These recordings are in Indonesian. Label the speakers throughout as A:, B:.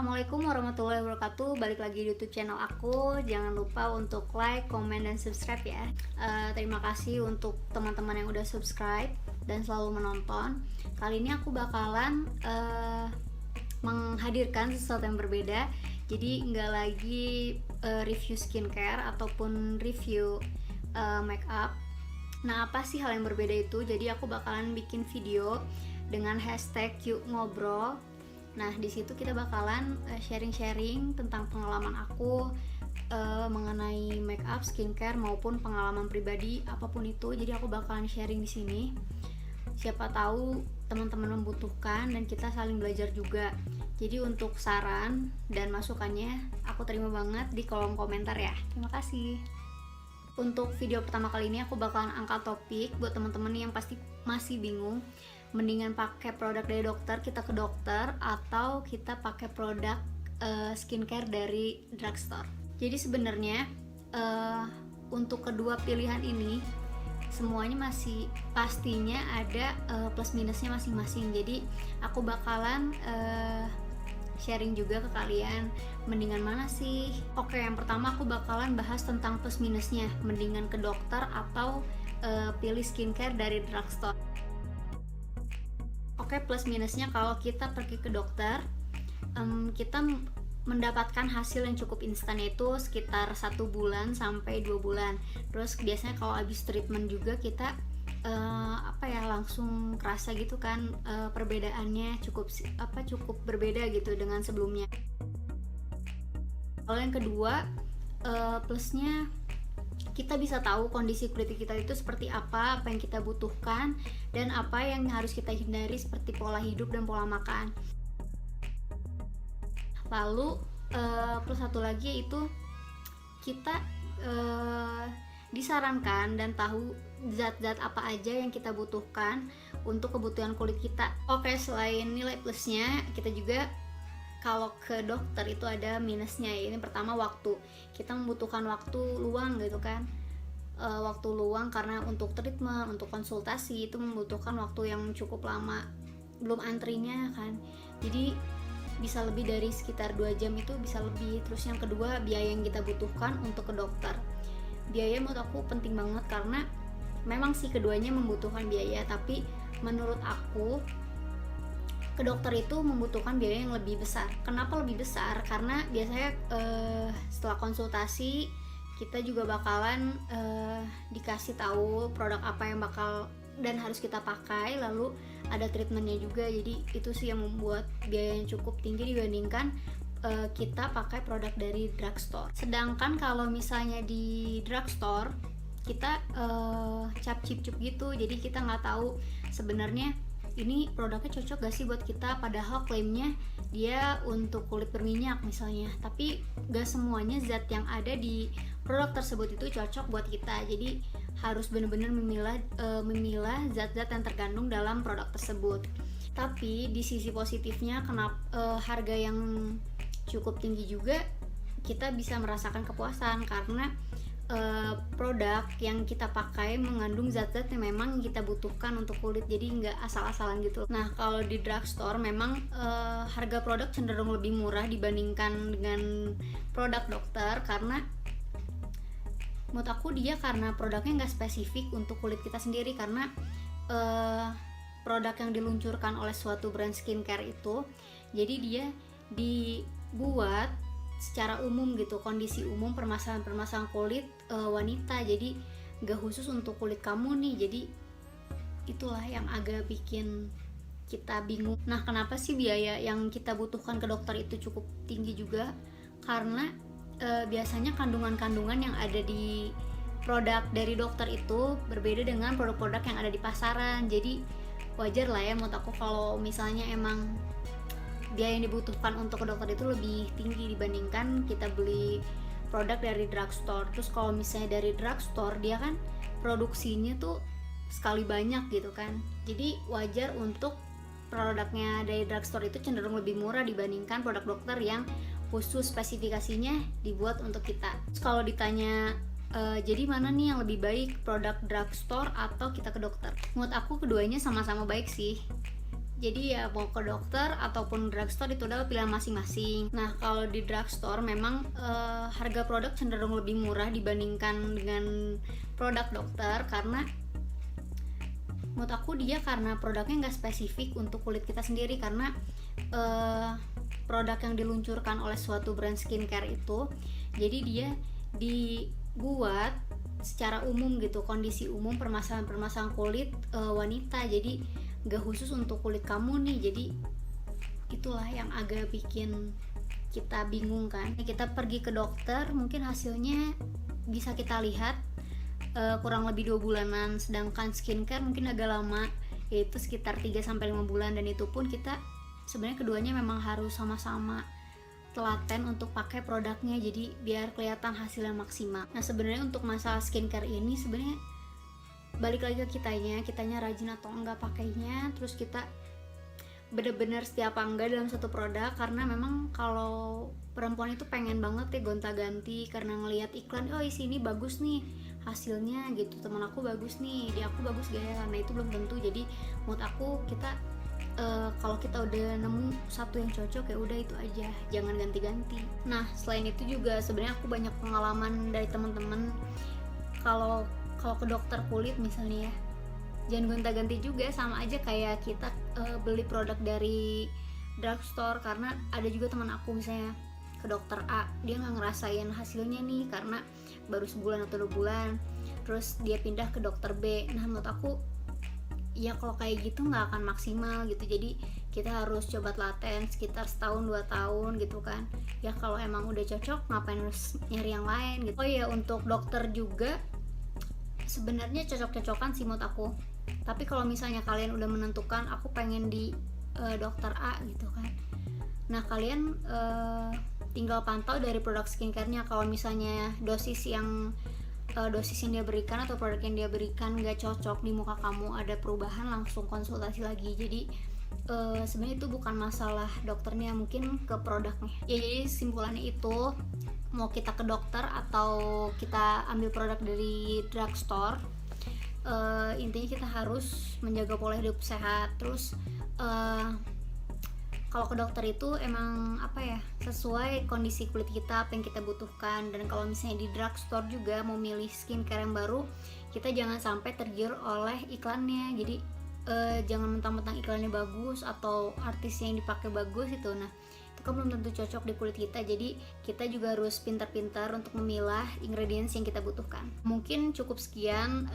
A: Assalamualaikum warahmatullahi wabarakatuh. Balik lagi di YouTube channel aku. Jangan lupa untuk like, comment, dan subscribe ya. Terima kasih untuk teman-teman yang udah subscribe dan selalu menonton. Kali ini aku bakalan menghadirkan sesuatu yang berbeda. Jadi nggak lagi review skincare ataupun review makeup. Nah, apa sih hal yang berbeda itu? Jadi aku bakalan bikin video dengan hashtag Yuk Ngobrol. Nah, di situ kita bakalan sharing-sharing tentang pengalaman aku mengenai makeup, skincare maupun pengalaman pribadi apapun itu. Jadi aku bakalan sharing di sini. Siapa tahu teman-teman membutuhkan dan kita saling belajar juga. Jadi untuk saran dan masukannya aku terima banget di kolom komentar ya. Terima kasih. Untuk video pertama kali ini aku bakalan angkat topik buat teman-teman yang pasti masih bingung. Mendingan pakai produk dari dokter, kita ke dokter, atau kita pakai produk skincare dari drugstore. Jadi sebenarnya untuk kedua pilihan ini semuanya masih pastinya ada plus minusnya masing-masing. Jadi aku bakalan sharing juga ke kalian mendingan mana sih. Oke, yang pertama aku bakalan bahas tentang plus minusnya, mendingan ke dokter atau pilih skincare dari drugstore. Oke, plus minusnya kalau kita pergi ke dokter, kita mendapatkan hasil yang cukup instan, yaitu sekitar 1 bulan sampai 2 bulan. Terus biasanya kalau habis treatment juga kita langsung kerasa gitu kan, perbedaannya cukup berbeda gitu dengan sebelumnya. Kalau yang kedua, plusnya kita bisa tahu kondisi kulit kita itu seperti apa yang kita butuhkan, dan apa yang harus kita hindari seperti pola hidup dan pola makan. Lalu plus satu lagi yaitu kita disarankan dan tahu zat-zat apa aja yang kita butuhkan untuk kebutuhan kulit kita. Oke, selain nilai plusnya, kita juga kalau ke dokter itu ada minusnya. Ini pertama, waktu. Kita membutuhkan waktu luang gitu kan, waktu luang karena untuk treatment, untuk konsultasi itu membutuhkan waktu yang cukup lama, belum antrinya kan, jadi bisa lebih dari sekitar 2 jam, itu bisa lebih. Terus yang kedua, biaya yang kita butuhkan untuk ke dokter. Biaya menurut aku penting banget karena memang sih keduanya membutuhkan biaya, tapi menurut aku ke dokter itu membutuhkan biaya yang lebih besar. Kenapa lebih besar? Karena biasanya setelah konsultasi kita juga bakalan dikasih tahu produk apa yang bakal dan harus kita pakai, lalu ada treatmentnya juga. Jadi itu sih yang membuat biaya yang cukup tinggi dibandingkan kita pakai produk dari drugstore. Sedangkan kalau misalnya di drugstore kita cap cip gitu, jadi kita nggak tahu sebenarnya ini produknya cocok gak sih buat kita, padahal klaimnya dia untuk kulit berminyak misalnya, tapi gak semuanya zat yang ada di produk tersebut itu cocok buat kita. Jadi harus benar-benar memilah zat-zat yang terkandung dalam produk tersebut. Tapi di sisi positifnya, harga yang cukup tinggi juga, kita bisa merasakan kepuasan karena produk yang kita pakai mengandung zat-zat yang memang kita butuhkan untuk kulit, jadi nggak asal-asalan gitu. Nah, kalau di drugstore memang harga produk cenderung lebih murah dibandingkan dengan produk dokter, karena menurut aku dia karena produknya nggak spesifik untuk kulit kita sendiri, karena produk yang diluncurkan oleh suatu brand skincare itu, jadi dia dibuat secara umum gitu, kondisi umum, permasalahan kulit wanita, jadi gak khusus untuk kulit kamu nih. Jadi itulah yang agak bikin kita bingung. Nah, kenapa sih biaya yang kita butuhkan ke dokter itu cukup tinggi juga? Karena biasanya kandungan-kandungan yang ada di produk dari dokter itu berbeda dengan produk-produk yang ada di pasaran. Jadi wajar lah ya menurut aku kalau misalnya emang biaya yang dibutuhkan untuk ke dokter itu lebih tinggi dibandingkan kita beli produk dari drugstore. Terus kalau misalnya dari drugstore, dia kan produksinya tuh sekali banyak gitu kan, jadi wajar untuk produknya dari drugstore itu cenderung lebih murah dibandingkan produk dokter yang khusus spesifikasinya dibuat untuk kita. Terus kalau ditanya jadi mana nih yang lebih baik, produk drugstore atau kita ke dokter? Menurut aku keduanya sama-sama baik sih. Jadi ya mau ke dokter ataupun drugstore itu adalah pilihan masing-masing. Nah kalau di drugstore memang harga produk cenderung lebih murah dibandingkan dengan produk dokter, karena menurut aku dia karena produknya nggak spesifik untuk kulit kita sendiri, karena produk yang diluncurkan oleh suatu brand skincare itu jadi dia dibuat secara umum gitu, kondisi umum, permasalahan kulit wanita, jadi gak khusus untuk kulit kamu nih. Jadi itulah yang agak bikin kita bingung kan. Kita pergi ke dokter mungkin hasilnya bisa kita lihat kurang lebih 2 bulanan, sedangkan skincare mungkin agak lama, yaitu sekitar 3-5 bulan, dan itu pun kita sebenarnya keduanya memang harus sama-sama telaten untuk pakai produknya, jadi biar kelihatan hasil yang maksimal. Nah sebenarnya untuk masalah skincare ini sebenarnya balik lagi ke kitanya rajin atau enggak pakainya, terus kita bener-bener setia apa enggak dalam satu produk. Karena memang kalau perempuan itu pengen banget ya gonta-ganti karena ngelihat iklan, oh isi ini bagus nih hasilnya gitu, teman aku bagus nih, di aku bagus gak ya, karena itu belum tentu. Jadi menurut aku kita kalau kita udah nemu satu yang cocok ya udah itu aja, jangan ganti-ganti. Nah selain itu juga sebenarnya aku banyak pengalaman dari teman-teman kalau ke dokter kulit misalnya ya, jangan gonta-ganti juga, sama aja kayak kita beli produk dari drugstore. Karena ada juga teman aku misalnya ke dokter A, dia nggak ngerasain hasilnya nih karena baru sebulan atau 2 bulan, terus dia pindah ke dokter B. Nah menurut aku ya kalau kayak gitu nggak akan maksimal gitu, jadi kita harus coba telaten sekitar 1-2 tahun gitu kan ya. Kalau emang udah cocok ngapain harus nyari yang lain gitu. Oh iya, untuk dokter juga sebenarnya cocok-cocokan sih menurut aku, tapi kalau misalnya kalian udah menentukan aku pengen di dokter A gitu kan, nah kalian tinggal pantau dari produk skincare-nya. Kalau misalnya dosis yang dia berikan atau produk yang dia berikan nggak cocok di muka kamu, ada perubahan, langsung konsultasi lagi. Jadi sebenarnya itu bukan masalah dokternya, mungkin ke produknya ya. Jadi simpulannya itu, mau kita ke dokter atau kita ambil produk dari drugstore, intinya kita harus menjaga pola hidup sehat. Terus kalau ke dokter itu emang sesuai kondisi kulit kita, apa yang kita butuhkan. Dan kalau misalnya di drugstore juga mau milih skincare yang baru, kita jangan sampai tergiur oleh iklannya. Jadi jangan mentang-mentang iklannya bagus atau artis yang dipakai bagus itu, nah itu kan belum tentu cocok di kulit kita. Jadi kita juga harus pintar-pintar untuk memilah ingredients yang kita butuhkan. Mungkin cukup sekian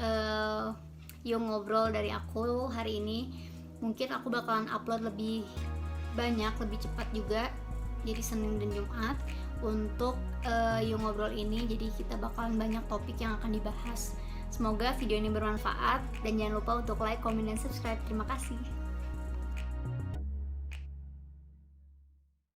A: yang ngobrol dari aku hari ini. Mungkin aku bakalan upload lebih banyak, lebih cepat juga, jadi Senin dan Jumat untuk Yung Ngobrol ini. Jadi kita bakalan banyak topik yang akan dibahas. Semoga video ini bermanfaat, dan jangan lupa untuk like, comment, dan subscribe. Terima kasih.